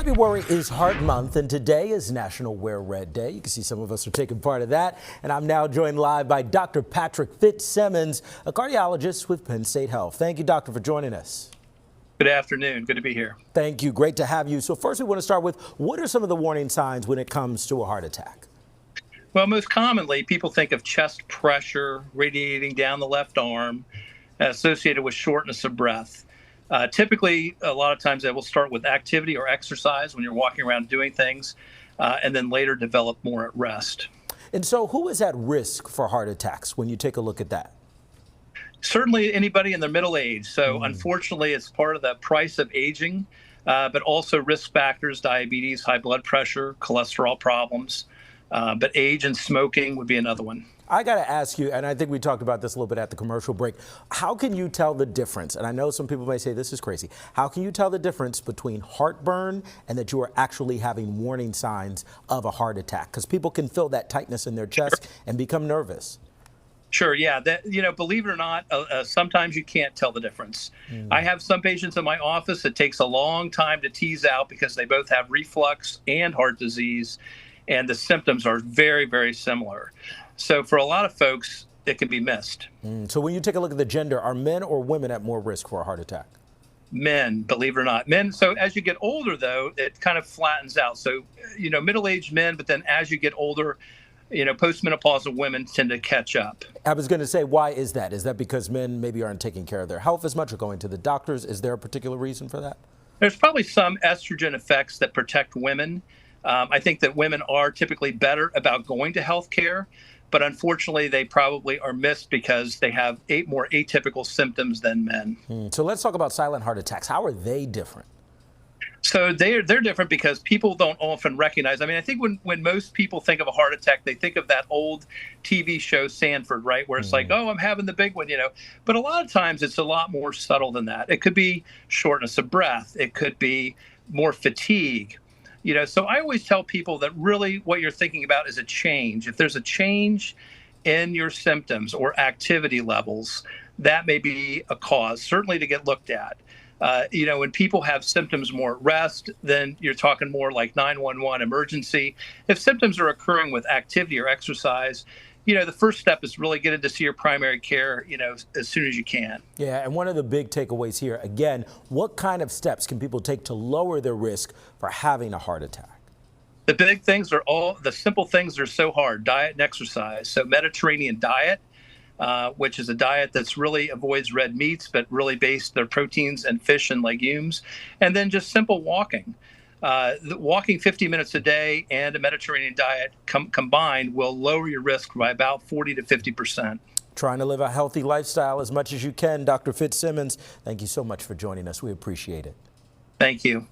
February is Heart Month, and today is National Wear Red Day. You can see some of us are taking part of that. And I'm now joined live by Dr. Patrick Fitzsimmons, a cardiologist with Penn State Health. Thank you, doctor, for joining us. Good afternoon. Good to be here. Thank you. Great to have you. So first, we want to start with, what are some of the warning signs when it comes to a heart attack? Well, most commonly, people think of chest pressure radiating down the left arm associated with shortness of breath. Typically, a lot of times they will start with activity or exercise when you're walking around doing things, and then later develop more at rest. And so who is at risk for heart attacks when you take a look at that? Certainly anybody in their middle age. So unfortunately, it's part of the price of aging, but also risk factors, diabetes, high blood pressure, cholesterol problems. But age and smoking would be another one. I got to ask you, and I think we talked about this a little bit at the commercial break, how can you tell the difference? And I know some people may say this is crazy. How can you tell the difference between heartburn and that you are actually having warning signs of a heart attack? Because people can feel that tightness in their chest and become nervous. Sure, yeah. Believe it or not, sometimes you can't tell the difference. I have some patients in my office that takes a long time to tease out because they both have reflux and heart disease, and the symptoms are very, very similar. So for a lot of folks, it can be missed. So when you take a look at the gender, are men or women at more risk for a heart attack? Men, believe it or not. Men. So as you get older, though, it kind of flattens out. So, middle-aged men, but then as you get older, postmenopausal women tend to catch up. I was going to say, why is that? Is that because men maybe aren't taking care of their health as much or going to the doctors? Is there a particular reason for that? There's probably some estrogen effects that protect women. I think that women are typically better about going to health care, but unfortunately, they probably are missed because they have more atypical symptoms than men. So let's talk about silent heart attacks. How are they different? So they're different because people don't often recognize. I mean, I think when most people think of a heart attack, they think of that old TV show Sanford, right? Where it's like, oh, I'm having the big one, But a lot of times it's a lot more subtle than that. It could be shortness of breath. It could be more fatigue. So I always tell people that really what you're thinking about is a change. If there's a change in your symptoms or activity levels, that may be a cause, certainly to get looked at. When people have symptoms more at rest, then you're talking more like 911 emergency. If symptoms are occurring with activity or exercise, the first step is really get in to see your primary care, as soon as you can. Yeah, and one of the big takeaways here, again, what kind of steps can people take to lower their risk for having a heart attack? The big things are the simple things are so hard: diet and exercise. So Mediterranean diet, which is a diet that's really avoids red meats, but really based their proteins and fish and legumes, and then just simple walking. Walking 50 minutes a day and a Mediterranean diet combined will lower your risk by about 40 to 50%. Trying to live a healthy lifestyle as much as you can. Dr. Fitzsimmons, thank you so much for joining us. We appreciate it. Thank you.